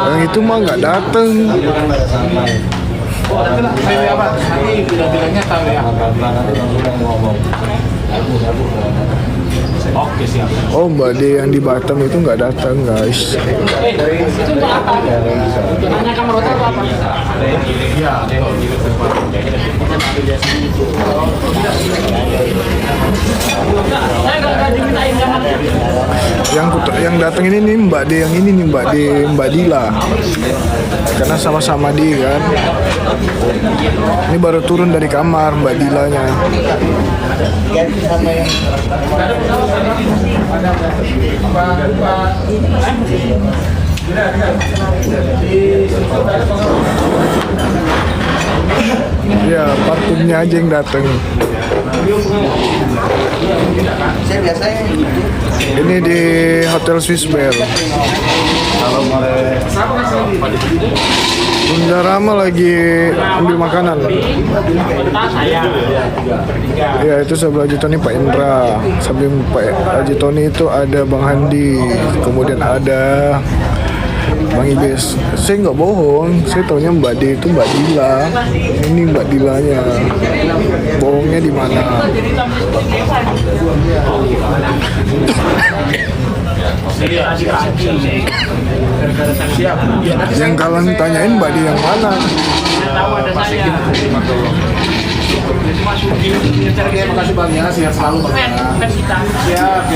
Yang itu mah nggak dateng. Oke, siap. Oh, Mbak D yang di Batam itu nggak datang, guys. Yang datang ini nih Mbak D yang ini nih Mbak Dila. Karena sama-sama dia kan. Ini baru turun dari kamar Mbak Dilanya. Ya, parfumnya aja yang datang. Ini di Hotel Swiss Bell. Bunda Rama lagi ambil makanan. Ya, itu sebelah Haji Tony Pak Indra. Samping Pak Haji Tony itu ada Bang Handi. Kemudian ada Bang Ibes. Saya nggak bohong, saya taunya Mbak D itu Mbak Dila. Ini Mbak Dilanya. Bohongnya di mana? Yang kalian tanyain Mbak D yang mana? Makasih banyak, sehat selalu Bang. Siap.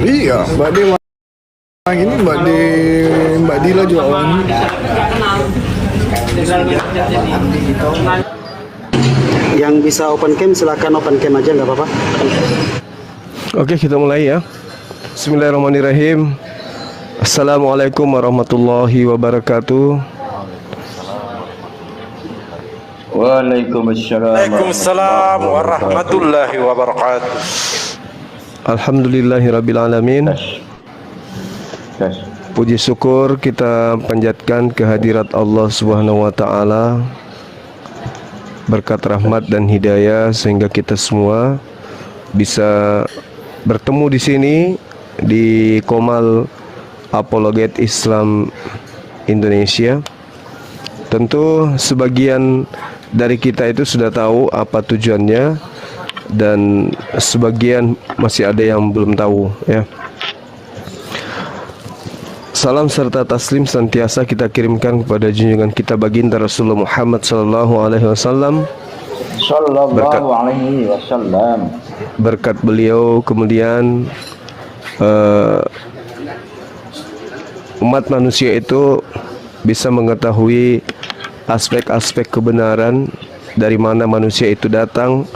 Iya, Mbak D yang ini Mbak Dila jualan. Yang bisa open cam silakan open cam aja, nggak apa-apa. Oke, kita mulai ya. Bismillahirrahmanirrahim. Assalamualaikum warahmatullahi wabarakatuh. Waalaikumsalam warahmatullahi wabarakatuh. Alhamdulillahirabbil alamin. Puji syukur kita panjatkan kehadirat Allah Subhanahu wa taala. Berkat rahmat dan hidayah sehingga kita semua bisa bertemu di sini di Komal Apologet Islam Indonesia. Tentu sebagian dari kita itu sudah tahu apa tujuannya dan sebagian masih ada yang belum tahu ya. Salam serta taslim senantiasa kita kirimkan kepada junjungan kita baginda Rasulullah Muhammad sallallahu alaihi wasallam. Berkat beliau kemudian umat manusia itu bisa mengetahui aspek-aspek kebenaran, dari mana manusia itu datang,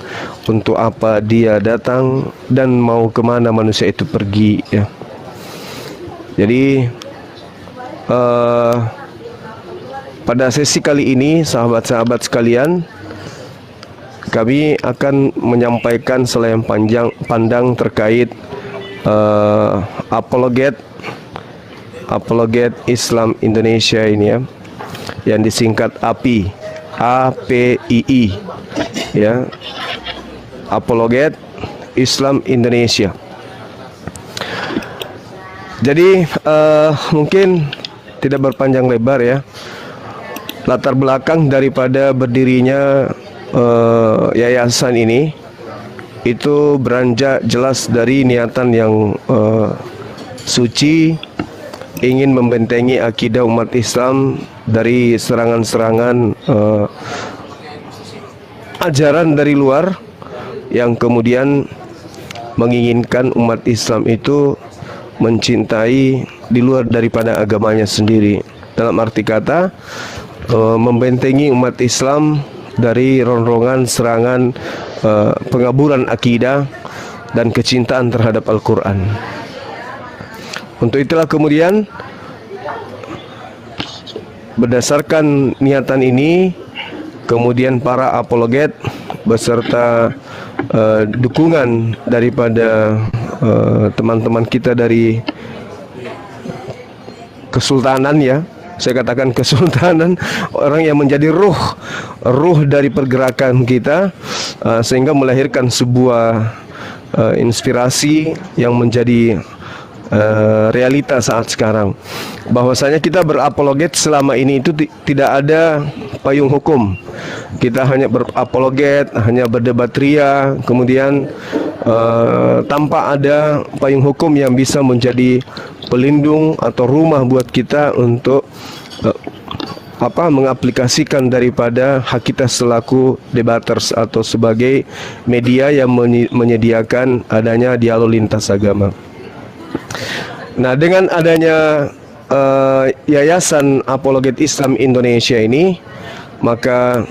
untuk apa dia datang, dan mau kemana manusia itu pergi ya. Jadi pada sesi kali ini sahabat-sahabat sekalian, kami akan menyampaikan selain pandang terkait Apologet Islam Indonesia ini ya, yang disingkat API, APII ya, Apologet Islam Indonesia. Jadi mungkin tidak berpanjang lebar ya, latar belakang daripada berdirinya yayasan ini itu beranjak jelas dari niatan yang suci, ingin membentengi akidah umat Islam dari serangan-serangan ajaran dari luar yang kemudian menginginkan umat Islam itu mencintai di luar daripada agamanya sendiri. Dalam arti kata membentengi umat Islam dari ronrongan serangan pengaburan akidah dan kecintaan terhadap Al-Quran. Untuk itulah kemudian berdasarkan niatan ini, kemudian para apologet beserta dukungan daripada teman-teman kita dari kesultanan ya, saya katakan kesultanan, orang yang menjadi ruh dari pergerakan kita, sehingga melahirkan sebuah inspirasi yang menjadi realita saat sekarang, bahwasanya kita berapologet selama ini itu tidak ada payung hukum. Kita hanya berapologet, hanya berdebat ria, kemudian tanpa ada payung hukum yang bisa menjadi pelindung atau rumah buat kita untuk mengaplikasikan daripada hak kita selaku debaters atau sebagai media yang menyediakan adanya dialog lintas agama. Nah, dengan adanya Yayasan Apologet Islam Indonesia ini, maka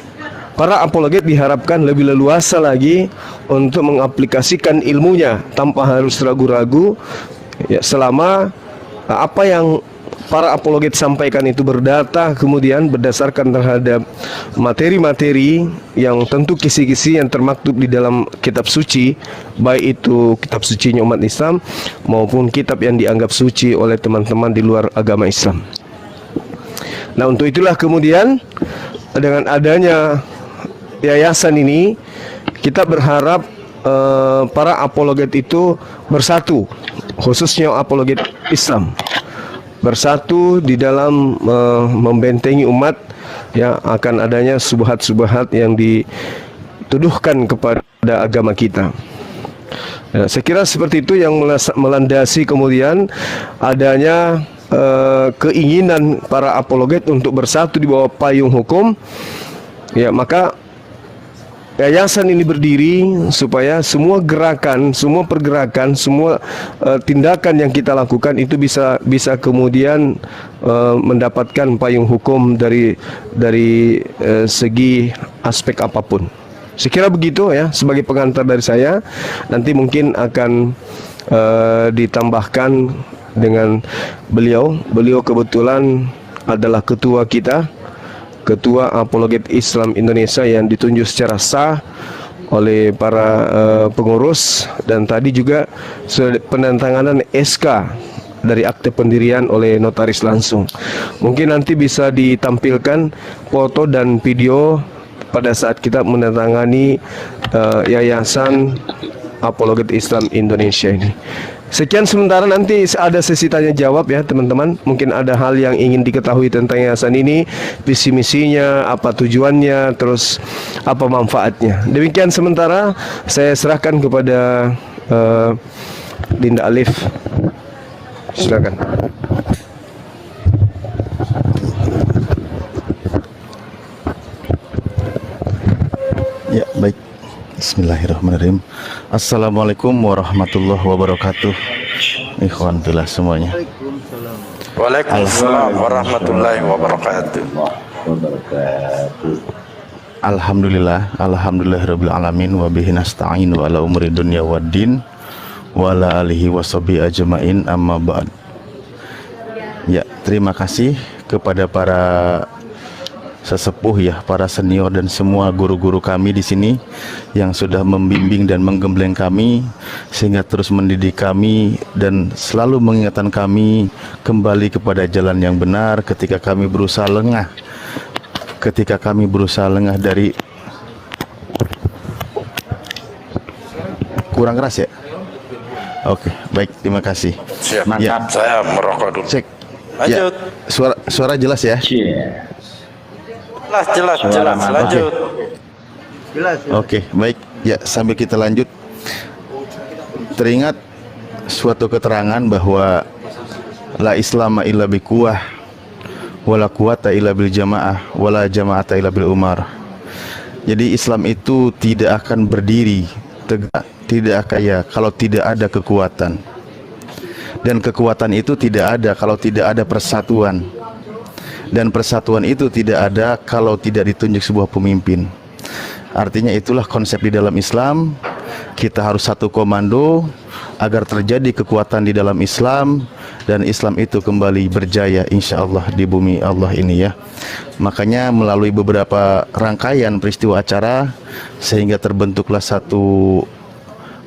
para apologet diharapkan lebih leluasa lagi untuk mengaplikasikan ilmunya tanpa harus ragu-ragu, ya, selama apa yang para apologet sampaikan itu berdata, kemudian berdasarkan terhadap materi-materi yang tentu kisi-kisi yang termaktub di dalam kitab suci, baik itu kitab sucinya umat Islam maupun kitab yang dianggap suci oleh teman-teman di luar agama Islam. Nah, untuk itulah kemudian dengan adanya yayasan ini, kita berharap para apologet itu bersatu, khususnya apologet Islam, bersatu di dalam membentengi umat, ya, akan adanya subhat-subhat yang dituduhkan kepada agama kita. Ya, saya kira seperti itu yang melandasi kemudian adanya keinginan para apologet untuk bersatu di bawah payung hukum. Ya, maka yayasan ini berdiri supaya semua gerakan, semua pergerakan, semua tindakan yang kita lakukan itu bisa kemudian mendapatkan payung hukum dari segi aspek apapun. Saya kira begitu, ya, sebagai pengantar dari saya. Nanti mungkin akan ditambahkan dengan beliau. Beliau kebetulan adalah ketua kita, Ketua Apologet Islam Indonesia yang ditunjuk secara sah oleh para pengurus, dan tadi juga penandatanganan SK dari akte pendirian oleh notaris langsung. Mungkin nanti bisa ditampilkan foto dan video pada saat kita menandatangani Yayasan Apologet Islam Indonesia ini. Sekian sementara, nanti ada sesi tanya jawab, ya teman-teman. Mungkin ada hal yang ingin diketahui tentang yayasan ini, visi misinya, apa tujuannya, terus apa manfaatnya. Demikian sementara, saya serahkan kepada Dinda Alif. Silakan. Ya, baik. Bismillahirrahmanirrahim. Assalamualaikum warahmatullahi wabarakatuh. Ikhwan fillah semuanya. Waalaikumsalam warahmatullahi wabarakatuh. Alhamdulillahirabbil alamin wa bihi nasta'in wa ala umuri dunya waddin wa ala alihi washabihi ajmain, amma ba'd. Ya, terima kasih kepada para sesepuh, ya, para senior dan semua guru-guru kami di sini yang sudah membimbing dan menggembleng kami sehingga terus mendidik kami dan selalu mengingatkan kami kembali kepada jalan yang benar ketika kami berusaha lengah dari kurang keras, ya. Oke, baik, terima kasih. Siap, ya. Saya merokok dulu. Cek. Lanjut. Ya, suara jelas, ya. Jelas. Lanjut. Oke, baik. Ya, sambil kita lanjut, teringat suatu keterangan bahwa la islama illa biquwah wala quwata illa bil jamaah wala jama'ata illa bil umar. Jadi Islam itu tidak akan berdiri tegak, tidak akan, ya, kalau tidak ada kekuatan. Dan kekuatan itu tidak ada kalau tidak ada persatuan. Dan persatuan itu tidak ada kalau tidak ditunjuk sebuah pemimpin. Artinya itulah konsep di dalam Islam. Kita harus satu komando agar terjadi kekuatan di dalam Islam, dan Islam itu kembali berjaya insya Allah di bumi Allah ini, ya. Makanya melalui beberapa rangkaian peristiwa acara sehingga terbentuklah satu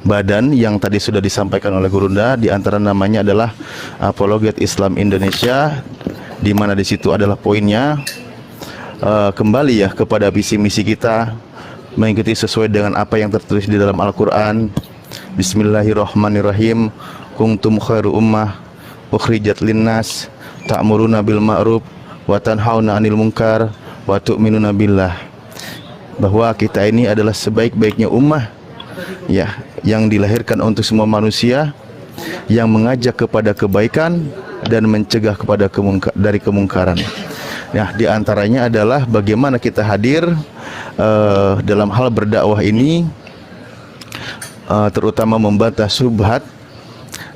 badan yang tadi sudah disampaikan oleh Gurunda. Di antara namanya adalah Apologet Islam Indonesia, di mana di situ adalah poinnya kembali, ya, kepada visi misi kita, mengikuti sesuai dengan apa yang tertulis di dalam Al-Quran, Bismillahirrahmanirrahim. Kuntum khairu ummah ukhrijat linnas ta'muruna bil ma'ruf wa tanhauna 'anil munkar wa tu'minuna billah. Bahwa kita ini adalah sebaik-baiknya ummah ya, yang dilahirkan untuk semua manusia, yang mengajak kepada kebaikan dan mencegah kepada dari kemungkaran. Nah, di antaranya adalah bagaimana kita hadir dalam hal berdakwah ini, terutama membantah syubhat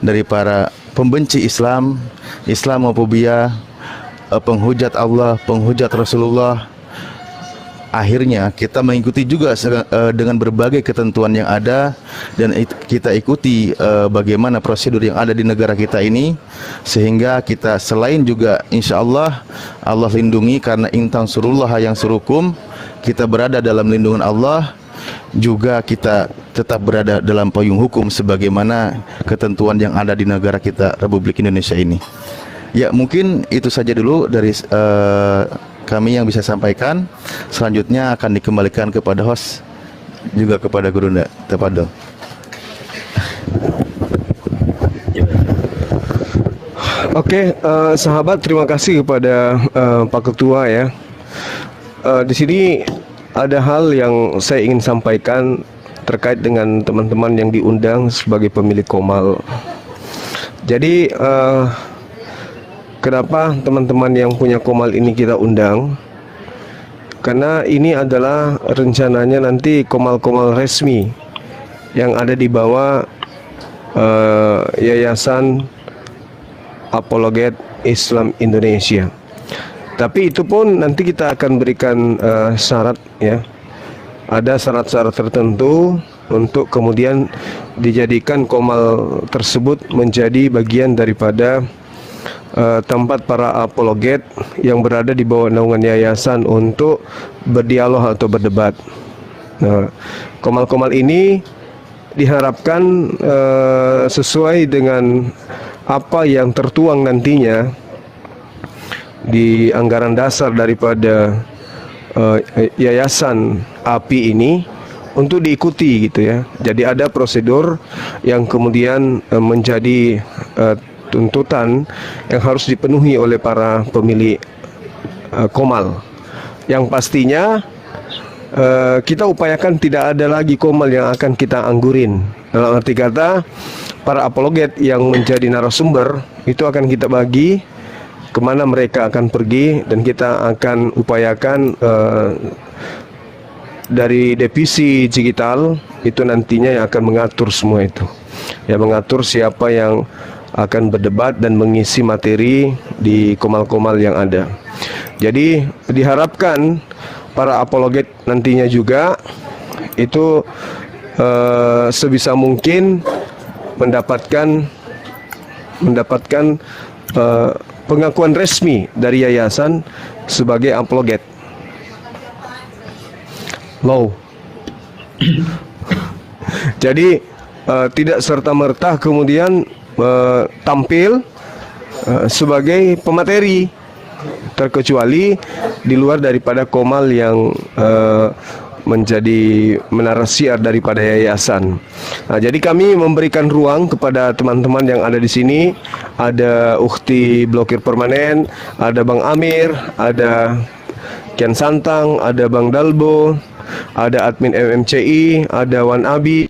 dari para pembenci Islam, Islamofobia, penghujat Allah, penghujat Rasulullah. Akhirnya kita mengikuti juga dengan berbagai ketentuan yang ada, dan kita ikuti bagaimana prosedur yang ada di negara kita ini, sehingga kita selain juga insya Allah Allah lindungi, karena intan surullah yang surukum, kita berada dalam lindungan Allah, juga kita tetap berada dalam payung hukum sebagaimana ketentuan yang ada di negara kita Republik Indonesia ini. Ya, mungkin itu saja dulu dari kami yang bisa sampaikan. Selanjutnya akan dikembalikan kepada host, juga kepada Gurunda. Tafadhol. Oke, sahabat, terima kasih kepada Pak Ketua ya. Di sini ada hal yang saya ingin sampaikan terkait dengan teman-teman yang diundang sebagai pemilik Qomal. Jadi kenapa teman-teman yang punya Qomal ini kita undang? Karena ini adalah rencananya nanti Qomal-Qomal resmi yang ada di bawah Yayasan Apologet Islam Indonesia. Tapi itu pun nanti kita akan berikan syarat ya. Ada syarat-syarat tertentu untuk kemudian dijadikan Qomal tersebut menjadi bagian daripada tempat para apologet yang berada di bawah naungan yayasan untuk berdialog atau berdebat. Nah, Qomal-Qomal ini diharapkan sesuai dengan apa yang tertuang nantinya di anggaran dasar daripada yayasan API ini untuk diikuti gitu ya. Jadi ada prosedur yang kemudian menjadi tuntutan yang harus dipenuhi oleh para pemilik Qomal. Yang pastinya kita upayakan tidak ada lagi Qomal yang akan kita anggurin. Dalam arti kata, para apologet yang menjadi narasumber itu akan kita bagi kemana mereka akan pergi, dan kita akan upayakan dari divisi digital itu nantinya yang akan mengatur semua itu, ya, mengatur siapa yang akan berdebat dan mengisi materi di Qomal-Qomal yang ada. Jadi diharapkan para apologet nantinya juga itu sebisa mungkin mendapatkan pengakuan resmi dari yayasan sebagai apologet. Low. Jadi tidak serta-merta kemudian tampil sebagai pemateri, terkecuali di luar daripada Qomal yang menjadi menara siar daripada yayasan. Nah, jadi kami memberikan ruang kepada teman-teman yang ada di sini. Ada Ukhti Blokir Permanen, ada Bang Amir, ada Kian Santang, ada Bang Dalbo, ada admin MMCI, ada Wan Abi.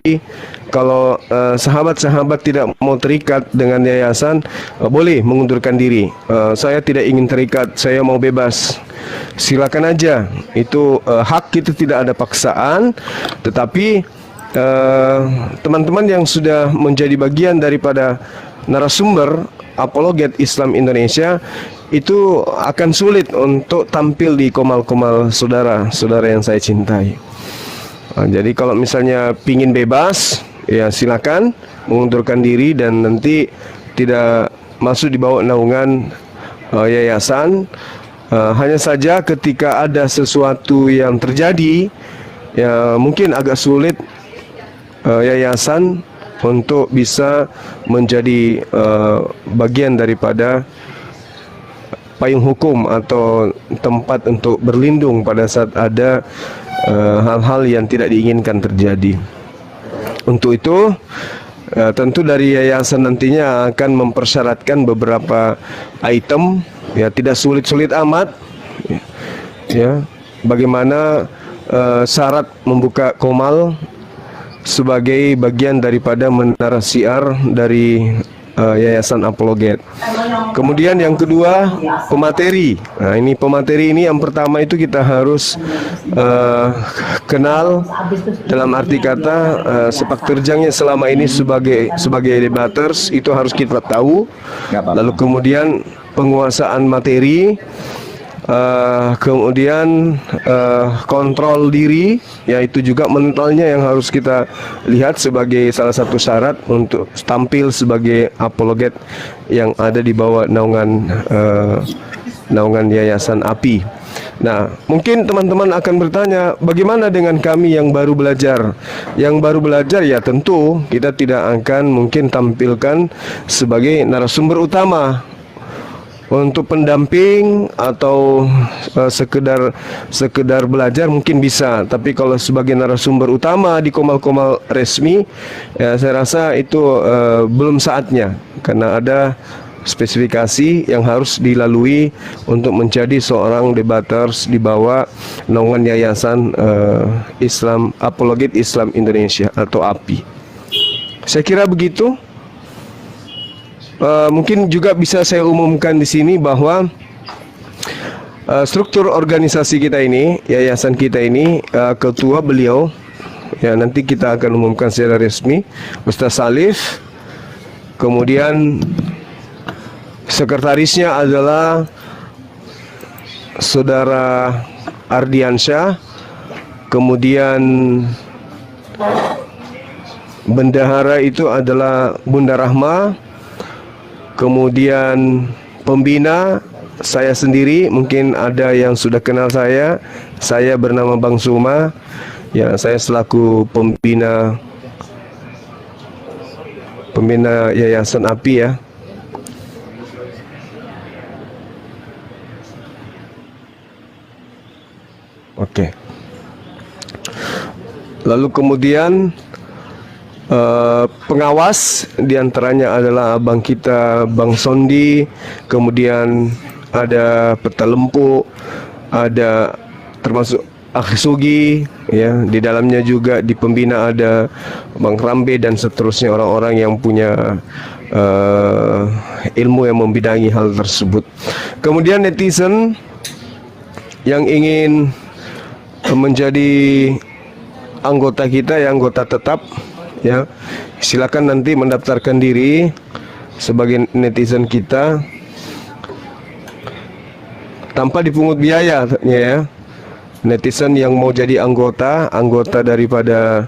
Kalau sahabat-sahabat tidak mau terikat dengan yayasan, boleh mengundurkan diri. Saya tidak ingin terikat, saya mau bebas. Silakan aja. Itu hak, itu tidak ada paksaan. Tetapi teman-teman yang sudah menjadi bagian daripada narasumber apologet Islam Indonesia itu akan sulit untuk tampil di Qomal-Qomal saudara-saudara yang saya cintai. Jadi kalau misalnya pingin bebas, ya silakan mengundurkan diri dan nanti tidak masuk di bawah naungan yayasan. Hanya saja ketika ada sesuatu yang terjadi, ya mungkin agak sulit yayasan untuk bisa menjadi bagian daripada payung hukum atau tempat untuk berlindung pada saat ada hal-hal yang tidak diinginkan terjadi. Untuk itu tentu dari yayasan nantinya akan mempersyaratkan beberapa item, ya tidak sulit-sulit amat, ya bagaimana syarat membuka komal sebagai bagian daripada menara siar dari Yayasan Apologet. Kemudian yang kedua, pemateri. Nah, ini pemateri ini yang pertama itu kita harus kenal dalam arti kata sepak terjangnya selama ini sebagai debaters itu harus kita tahu. Lalu kemudian penguasaan materi, kemudian kontrol diri, yaitu juga mentalnya yang harus kita lihat sebagai salah satu syarat untuk tampil sebagai apologet yang ada di bawah naungan Yayasan API. Nah, mungkin teman-teman akan bertanya, bagaimana dengan kami yang baru belajar? Yang baru belajar ya tentu kita tidak akan mungkin tampilkan sebagai narasumber utama. Untuk pendamping atau sekedar belajar mungkin bisa, tapi kalau sebagai narasumber utama di komal-komal resmi, ya saya rasa itu belum saatnya, karena ada spesifikasi yang harus dilalui untuk menjadi seorang debaters di bawah naungan Yayasan Islam Apologet Islam Indonesia atau API. Saya kira begitu. Mungkin juga bisa saya umumkan di sini bahwa struktur organisasi kita ini, yayasan kita ini, ketua beliau, ya nanti kita akan umumkan secara resmi, Ustaz Salif. Kemudian sekretarisnya adalah Saudara Ardiansyah. Kemudian bendahara itu adalah Bunda Rahma. Kemudian pembina saya sendiri, mungkin ada yang sudah kenal saya bernama Bang Suma, ya saya selaku pembina Yayasan API ya. Oke. Lalu kemudian pengawas diantaranya adalah abang kita Bang Sondi, kemudian ada Peta Lempu, ada termasuk Akhi Sugi, ya di dalamnya juga di pembina ada Bang Rambe dan seterusnya, orang-orang yang punya ilmu yang membidangi hal tersebut. Kemudian netizen yang ingin menjadi anggota kita, ya anggota tetap, ya silakan nanti mendaftarkan diri sebagai netizen kita tanpa dipungut biaya, ya. Netizen yang mau jadi anggota daripada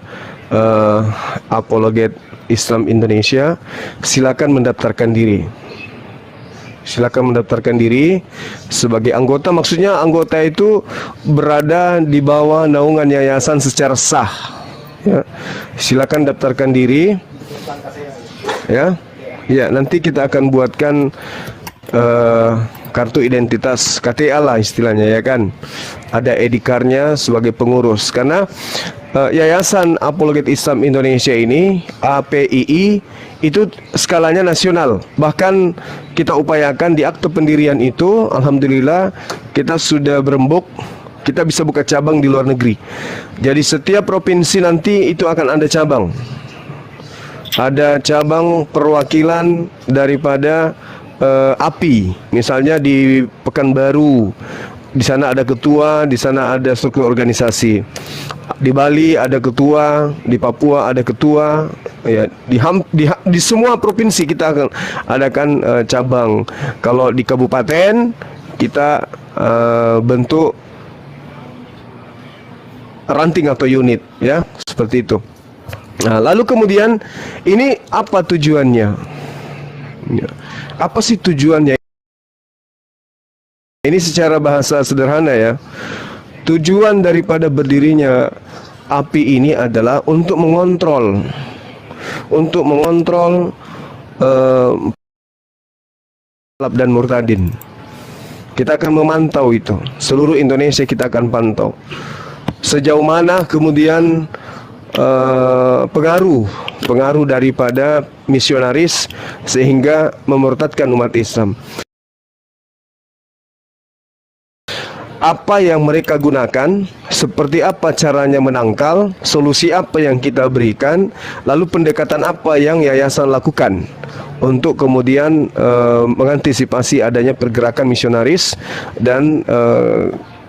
Apologet Islam Indonesia, silakan mendaftarkan diri. Silakan mendaftarkan diri sebagai anggota. Maksudnya anggota itu berada di bawah naungan yayasan secara sah. Ya, silakan daftarkan diri. Ya, nanti kita akan buatkan kartu identitas KTA lah istilahnya, ya kan. Ada ID card-nya sebagai pengurus. Karena Yayasan Apologet Islam Indonesia ini APII itu skalanya nasional. Bahkan kita upayakan di akte pendirian itu, alhamdulillah kita sudah berembuk, kita bisa buka cabang di luar negeri. Jadi setiap provinsi nanti itu akan ada cabang. Ada cabang perwakilan daripada API. Misalnya di Pekanbaru, di sana ada ketua, di sana ada struktur organisasi. Di Bali ada ketua, di Papua ada ketua, ya di semua provinsi kita akan adakan cabang. Kalau di kabupaten kita bentuk ranting atau unit, ya seperti itu. Nah, lalu kemudian ini apa tujuannya? Ya, apa sih tujuannya? Ini secara bahasa sederhana ya. Tujuan daripada berdirinya API ini adalah untuk mengontrol dan murtadin. Kita akan memantau itu. Seluruh Indonesia kita akan pantau. Sejauh mana kemudian pengaruh daripada misionaris sehingga memurtadkan umat Islam. Apa yang mereka gunakan, seperti apa caranya menangkal, solusi apa yang kita berikan, lalu pendekatan apa yang yayasan lakukan untuk kemudian mengantisipasi adanya pergerakan misionaris dan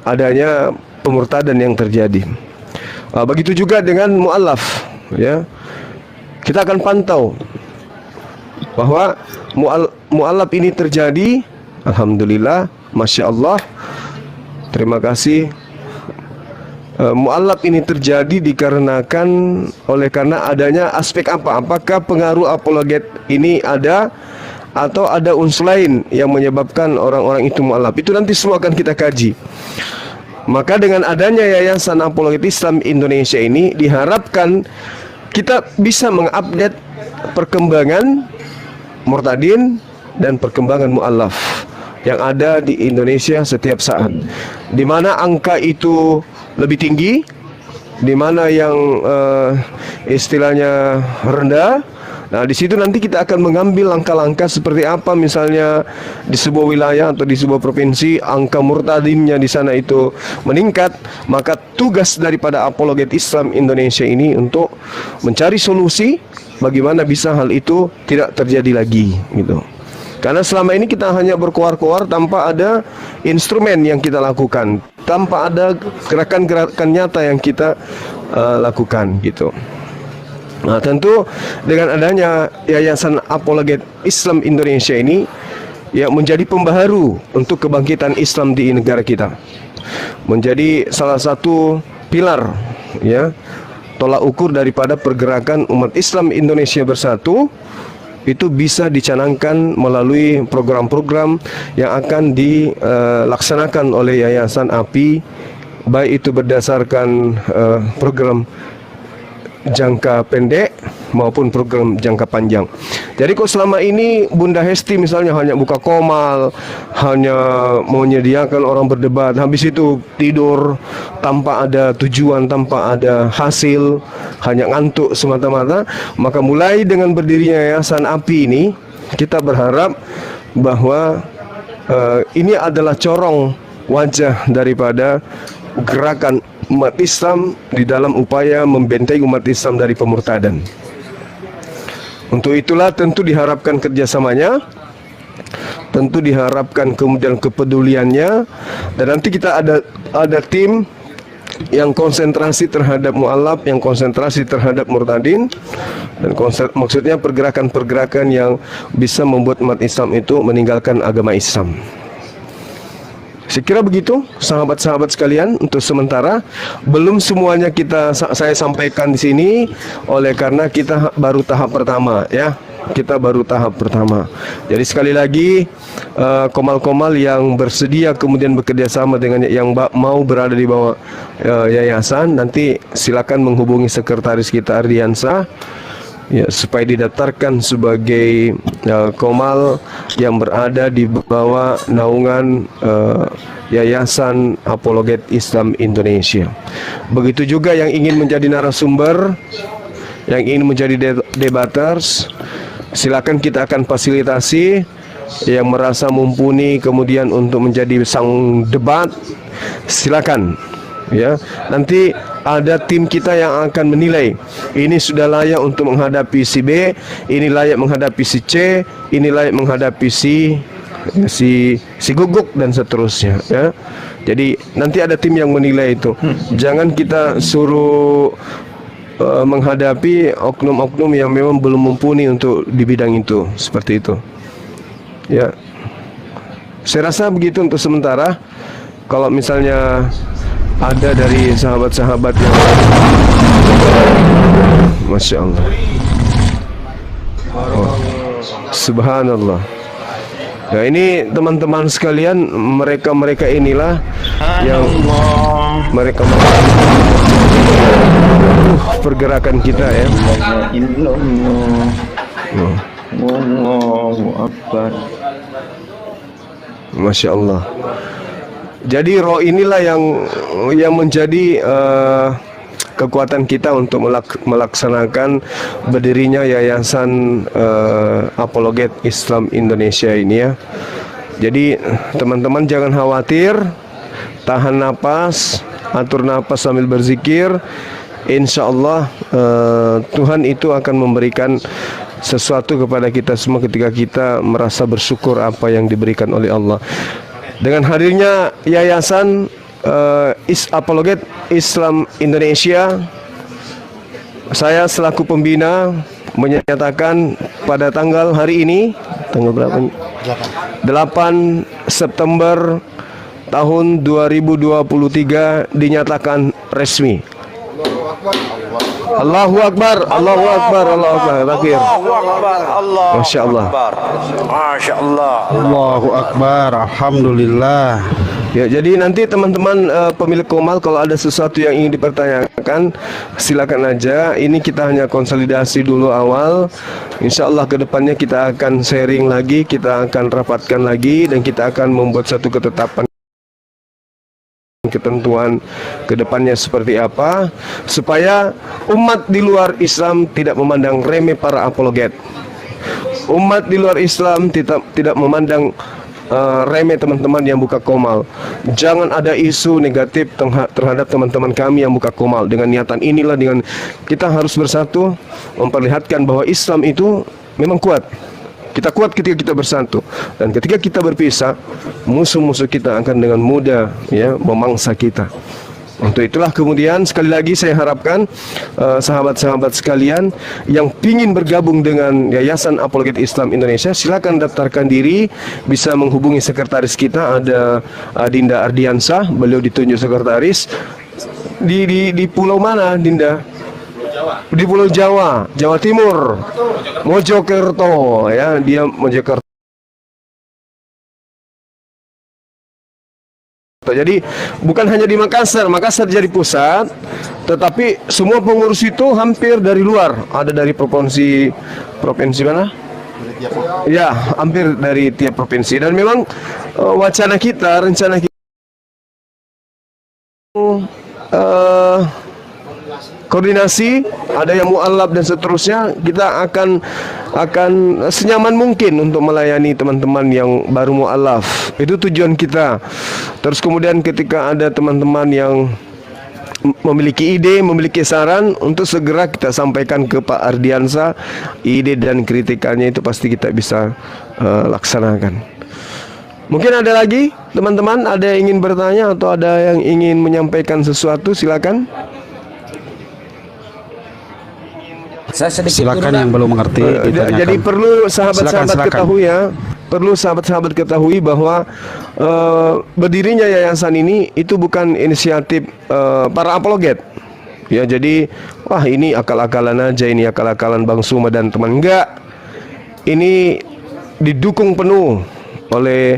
adanya pemurtadan yang terjadi. Begitu juga dengan mu'allaf, ya. Kita akan pantau bahwa mu'allaf ini terjadi, alhamdulillah, masya Allah. Terima kasih. Mu'allaf ini terjadi dikarenakan karena adanya aspek apa? Apakah pengaruh apologet ini ada atau ada unsur lain yang menyebabkan orang-orang itu mu'allaf? Itu nanti semua akan kita kaji. Maka dengan adanya Yayasan Apologet Islam Indonesia ini diharapkan kita bisa mengupdate perkembangan murtadin dan perkembangan mu'allaf yang ada di Indonesia setiap saat, di mana angka itu lebih tinggi, di mana yang istilahnya rendah. Nah, di situ nanti kita akan mengambil langkah-langkah seperti apa, misalnya di sebuah wilayah atau di sebuah provinsi angka murtadinnya di sana itu meningkat, maka tugas daripada Apologet Islam Indonesia ini untuk mencari solusi bagaimana bisa hal itu tidak terjadi lagi, gitu. Karena selama ini kita hanya berkoar-koar tanpa ada instrumen yang kita lakukan, tanpa ada gerakan-gerakan nyata yang kita lakukan, gitu. Nah, tentu dengan adanya Yayasan Apologet Islam Indonesia ini yang menjadi pembaharu untuk kebangkitan Islam di negara kita, menjadi salah satu pilar, ya, tolak ukur daripada pergerakan umat Islam Indonesia bersatu. Itu bisa dicanangkan melalui program-program yang akan dilaksanakan oleh Yayasan API, baik itu berdasarkan program jangka pendek maupun program jangka panjang. Jadi kok selama ini Bunda Hesti misalnya hanya buka komal, hanya menyediakan orang berdebat, habis itu tidur tanpa ada tujuan, tanpa ada hasil, hanya ngantuk semata-mata, maka mulai dengan berdirinya Yayasan API ini, kita berharap bahwa ini adalah corong wajah daripada gerakan umat Islam di dalam upaya membentengi umat Islam dari pemurtadan. Untuk itulah tentu diharapkan kerjasamanya, tentu diharapkan kemudian kepeduliannya, dan nanti kita ada tim yang konsentrasi terhadap mu'allaf, yang konsentrasi terhadap murtadin, dan maksudnya pergerakan-pergerakan yang bisa membuat umat Islam itu meninggalkan agama Islam. Saya kira begitu, sahabat-sahabat sekalian, untuk sementara belum semuanya saya sampaikan di sini, oleh karena kita baru tahap pertama, ya. Kita baru tahap pertama. Jadi sekali lagi, komal-komal yang bersedia kemudian bekerja sama dengan yang mau berada di bawah yayasan, nanti silakan menghubungi sekretaris kita Ardiansa, ya, supaya didaftarkan sebagai komal yang berada di bawah naungan Yayasan Apologet Islam Indonesia. Begitu juga yang ingin menjadi narasumber, yang ingin menjadi debaters, silakan kita akan fasilitasi. Yang merasa mumpuni kemudian untuk menjadi sang debat, silakan, ya. Nanti ada tim kita yang akan menilai ini sudah layak untuk menghadapi si B, ini layak menghadapi si C, ini layak menghadapi si Guguk dan seterusnya, ya. Jadi nanti ada tim yang menilai itu. Jangan kita suruh menghadapi oknum-oknum yang memang belum mumpuni untuk di bidang itu, seperti itu, ya. Saya rasa begitu untuk sementara. Kalau misalnya ada dari sahabat-sahabat yang Masya Allah, Subhanallah. Ya, ini teman-teman sekalian, mereka inilah yang mereka pergerakan kita, ya. Masya Allah. Jadi roh inilah yang menjadi kekuatan kita untuk melaksanakan berdirinya Yayasan Apologet Islam Indonesia ini ya. Jadi teman-teman jangan khawatir, tahan napas, atur napas sambil berzikir. Insya Allah Tuhan itu akan memberikan sesuatu kepada kita semua ketika kita merasa bersyukur apa yang diberikan oleh Allah. Dengan hadirnya Yayasan Apologet Islam Indonesia, saya selaku pembina menyatakan pada tanggal hari ini, tanggal berapa? 8 September tahun 2023 dinyatakan resmi. Allahu Akbar, Allahu Akbar, Allahu Akbar. Takbir. Masya Allah. Masya Allah. Allahu Akbar, Alhamdulillah. Ya, jadi nanti teman-teman pemilik Komal kalau ada sesuatu yang ingin dipertanyakan silakan aja. Ini kita hanya konsolidasi dulu awal. Insya Allah kedepannya kita akan sharing lagi, kita akan rapatkan lagi dan kita akan membuat satu ketetapan ketentuan kedepannya seperti apa supaya umat di luar Islam tidak memandang remeh para apologet. Umat di luar Islam tidak memandang remeh teman-teman yang buka Komal. Jangan ada isu negatif terhadap teman-teman kami yang buka Komal. Dengan niatan inilah, dengan kita harus bersatu memperlihatkan bahwa Islam itu memang kuat. Kita kuat ketika kita bersatu, dan ketika kita berpisah, musuh-musuh kita akan dengan mudah ya memangsa kita. Untuk itulah kemudian sekali lagi saya harapkan sahabat-sahabat sekalian yang ingin bergabung dengan Yayasan Apologet Islam Indonesia, silakan daftarkan diri, bisa menghubungi sekretaris kita, ada Dinda Ardiansah, beliau ditunjuk sekretaris di pulau mana Dinda? Di Pulau Jawa, Jawa Timur, Mojokerto ya, dia Mojokerto. Jadi bukan hanya di Makassar jadi pusat, tetapi semua pengurus itu hampir dari luar, ada dari provinsi mana? Ya, hampir dari tiap provinsi. Dan memang rencana kita koordinasi, ada yang mu'alaf dan seterusnya. Kita akan senyaman mungkin untuk melayani teman-teman yang baru mu'alaf. Itu tujuan kita. Terus kemudian ketika ada teman-teman yang memiliki ide, memiliki saran, untuk segera kita sampaikan ke Pak Ardiansa ide dan kritikannya, itu pasti kita bisa laksanakan. Mungkin ada lagi teman-teman, ada yang ingin bertanya atau ada yang ingin menyampaikan sesuatu, silakan. Silakan yang belum mengerti ditanyakan. Jadi perlu sahabat-sahabat Silakan. ketahui ya, perlu sahabat-sahabat ketahui bahwa berdirinya yayasan ini itu bukan inisiatif para apologet. Ya, jadi wah ini akal-akalan aja, ini akal-akalan Bang Suma dan teman, enggak. Ini didukung penuh oleh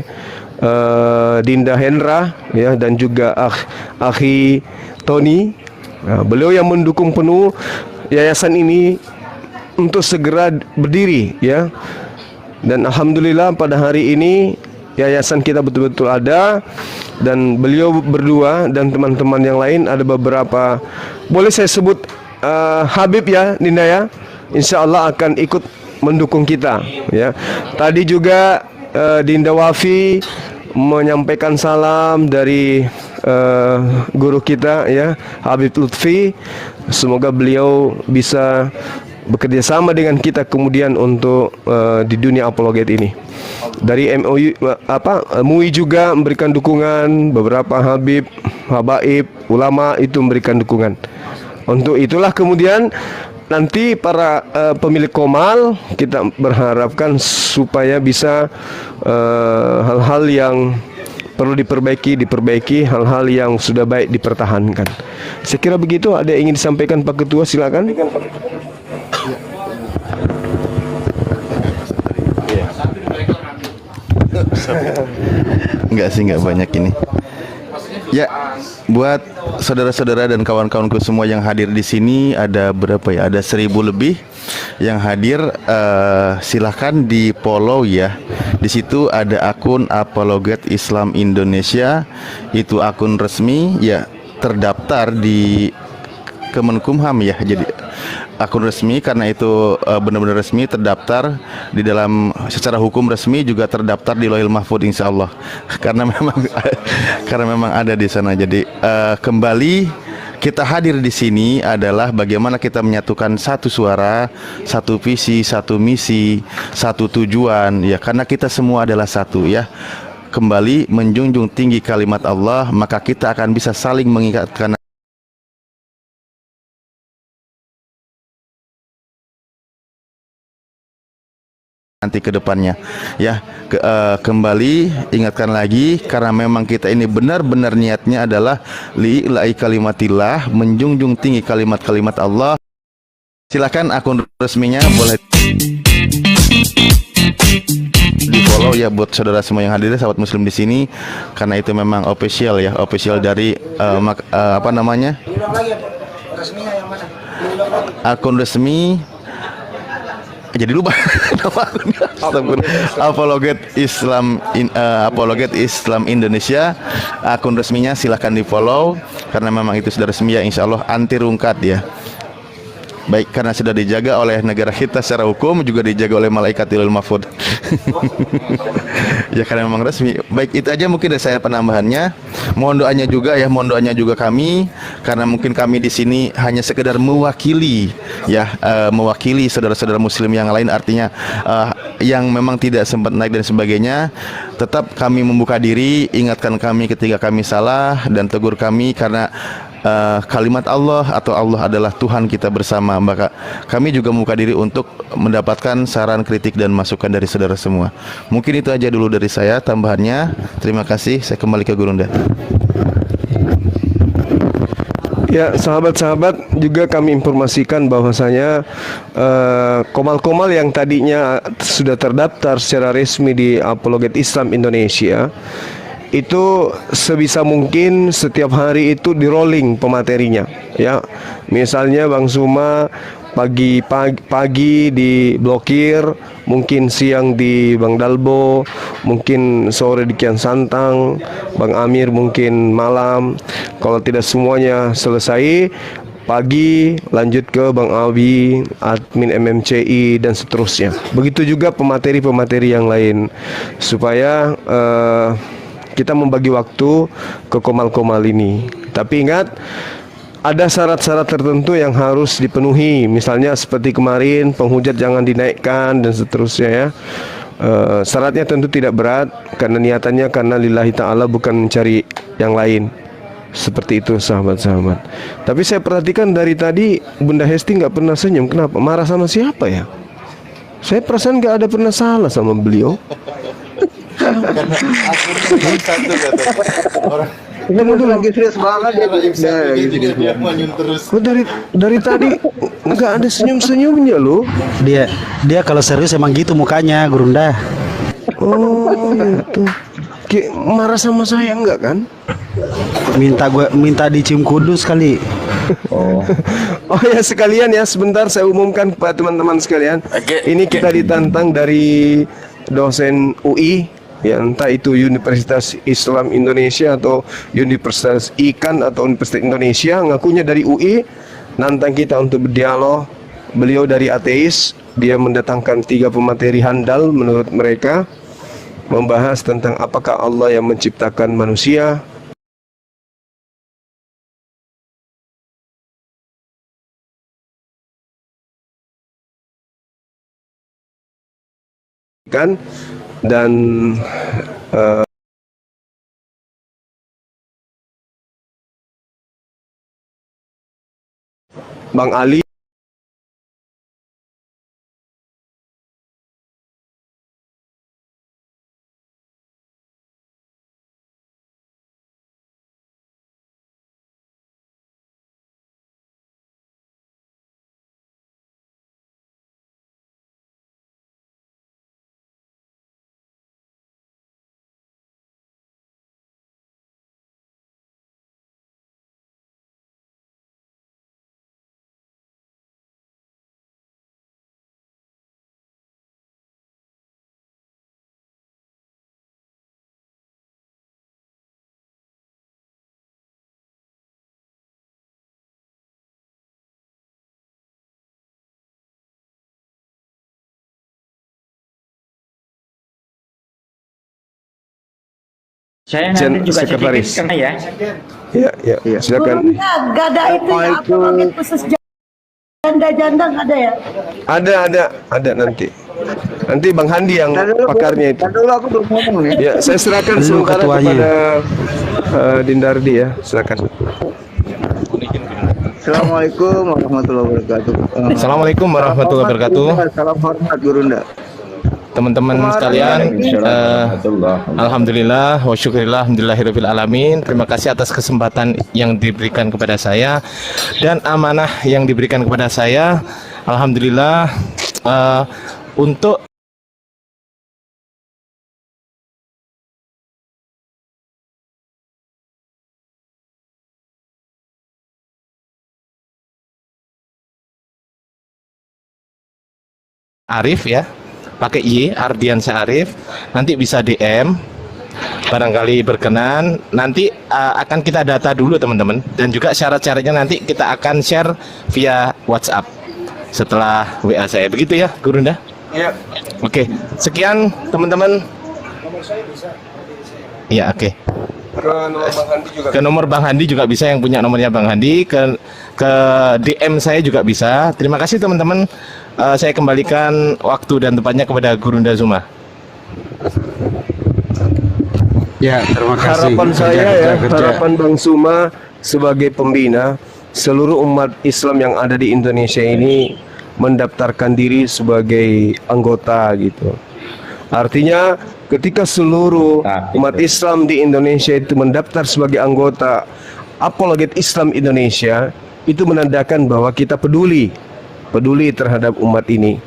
Dinda Hendra ya, dan juga Akhi Tony. Nah, beliau yang mendukung penuh yayasan ini untuk segera berdiri ya. Dan alhamdulillah pada hari ini yayasan kita betul-betul ada, dan beliau berdua dan teman-teman yang lain ada beberapa, boleh saya sebut Habib ya Dinda ya, insya Allah akan ikut mendukung kita ya. Tadi juga Dinda Wafi menyampaikan salam dari guru kita ya, Habib Lutfi. Semoga beliau bisa bekerja sama dengan kita kemudian untuk di dunia apologet ini. Dari MUI juga memberikan dukungan, beberapa Habib, Habaib, ulama itu memberikan dukungan. Untuk itulah kemudian nanti para pemilik Komal kita berharapkan supaya bisa hal-hal yang perlu diperbaiki, hal-hal yang sudah baik dipertahankan. Saya kira begitu. Ada yang ingin disampaikan Pak Ketua, silakan. Enggak sih, enggak banyak ini. Ya, buat saudara-saudara dan kawan-kawanku semua yang hadir di sini, ada berapa ya? Ada 1000 lebih yang hadir. Silahkan di follow ya. Di situ ada akun Apologet Islam Indonesia, itu akun resmi ya, terdaftar di Kemenkumham ya. Jadi akun resmi, karena itu benar-benar resmi terdaftar di dalam, secara hukum resmi juga terdaftar di Lauhil Mahfudz insya Allah. Karena memang karena memang ada di sana. Jadi kembali kita hadir di sini adalah bagaimana kita menyatukan satu suara, satu visi, satu misi, satu tujuan ya, karena kita semua adalah satu ya. Kembali menjunjung tinggi kalimat Allah, maka kita akan bisa saling mengingatkan nanti ke depannya ya. Kembali ingatkan lagi, karena memang kita ini benar-benar niatnya adalah li'ila'i kalimatillah, menjunjung tinggi kalimat-kalimat Allah. Silakan akun resminya boleh di follow ya buat saudara semua yang hadir, sahabat muslim di sini, karena itu memang official ya, official dari apa namanya, akun resmi. Jadi lupa nama akunnya. Apologet Islam Indonesia, akun resminya silahkan di follow, karena memang itu sudah resmi ya, insya Allah anti rungkat ya. Baik, karena sudah dijaga oleh negara kita secara hukum, juga dijaga oleh malaikat Lauhil Mahfudz. Ya karena memang resmi. Baik, itu aja mungkin dari saya penambahannya. Mohon doanya juga ya, mohon doanya juga kami, karena mungkin kami di sini hanya sekedar mewakili ya, mewakili saudara-saudara muslim yang lain, artinya yang memang tidak sempat naik dan sebagainya. Tetap kami membuka diri, ingatkan kami ketika kami salah dan tegur kami, karena kalimat Allah atau Allah adalah Tuhan kita bersama. Maka kami juga membuka diri untuk mendapatkan saran, kritik dan masukan dari saudara semua. Mungkin itu aja dulu dari saya tambahannya. Terima kasih. Saya kembali ke Gurunda. Ya, sahabat-sahabat, juga kami informasikan bahwasanya komal-komal yang tadinya sudah terdaftar secara resmi di Apologet Islam Indonesia itu sebisa mungkin setiap hari itu di rolling pematerinya ya. Misalnya Bang Suma pagi diblokir, mungkin siang di Bang Dalbo, mungkin sore di Kian Santang, Bang Amir mungkin malam. Kalau tidak semuanya selesai, pagi lanjut ke Bang Abi, admin MMCI dan seterusnya. Begitu juga pemateri-pemateri yang lain, supaya kita membagi waktu ke komal-komal ini. Tapi ingat, ada syarat-syarat tertentu yang harus dipenuhi. Misalnya seperti kemarin, penghujat jangan dinaikkan dan seterusnya ya. Syaratnya tentu tidak berat, karena niatannya karena lillahi ta'ala, bukan mencari yang lain. Seperti itu sahabat-sahabat. Tapi saya perhatikan dari tadi Bunda Hesti nggak pernah senyum. Kenapa? Marah sama siapa ya? Saya perasaan nggak ada pernah salah sama beliau. Itu lagi serius banget ya. Dari tadi nggak ada senyum-senyumnya loh. Dia kalau serius emang gitu mukanya, Gurunda. Oh gitu. Marah sama saya enggak kan? Minta dicium kudus kali. Oh ya, sekalian ya, sebentar saya umumkan kepada teman-teman sekalian. Ini kita ditantang dari dosen UI ya, entah itu Universitas Islam Indonesia atau Universitas Ikan atau Universitas Indonesia, ngakunya dari UI, nantang kita untuk berdialog. Beliau dari ateis, dia mendatangkan 3 pemateri handal menurut mereka, membahas tentang apakah Allah yang menciptakan manusia, kan, dan Bang Ali Saya nanti juga sekretaris. sedikit kena ya. Ya, silakan. Gak ada itu ya, apa pamit khusus janda-janda nggak ada ya? Ada nanti. Nanti Bang Handi yang pakarnya itu. Dulu aku belum ngomong ya. Ya, saya serahkan sementara kepada Dindardi ya. Silakan. Assalamualaikum warahmatullahi wabarakatuh. Assalamualaikum warahmatullahi wabarakatuh. Salam hormat Gurunda. Teman-teman sekalian, alhamdulillah wa syukurillah alhamdulillahirabbil alamin. Terima kasih atas kesempatan yang diberikan kepada saya dan amanah yang diberikan kepada saya. Alhamdulillah untuk Arif ya, pakai Y, Ardiansyah Arif. Nanti bisa DM, barangkali berkenan. Nanti akan kita data dulu teman-teman, dan juga syarat-syaratnya nanti kita akan share via WhatsApp setelah WA saya. Begitu ya, Gurunda? Ya. Oke, sekian teman-teman. Ya, oke. Ke nomor Bang Handi juga bisa, yang punya nomornya Bang Handi, ke DM saya juga bisa. Terima kasih teman-teman. Saya kembalikan waktu dan tempatnya kepada Gurunda Zuma. Ya, terima kasih. Harapan saya ya, harapan Bang Suma sebagai pembina seluruh umat Islam yang ada di Indonesia ini mendaftarkan diri sebagai anggota gitu. Artinya ketika seluruh umat Islam di Indonesia itu mendaftar sebagai anggota Apologet Islam Indonesia, itu menandakan bahwa kita peduli terhadap umat ini,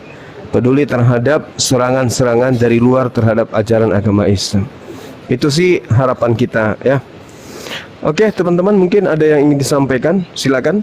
peduli terhadap serangan-serangan dari luar terhadap ajaran agama Islam. Itu sih harapan kita ya. Oke teman-teman, mungkin ada yang ingin disampaikan, silakan.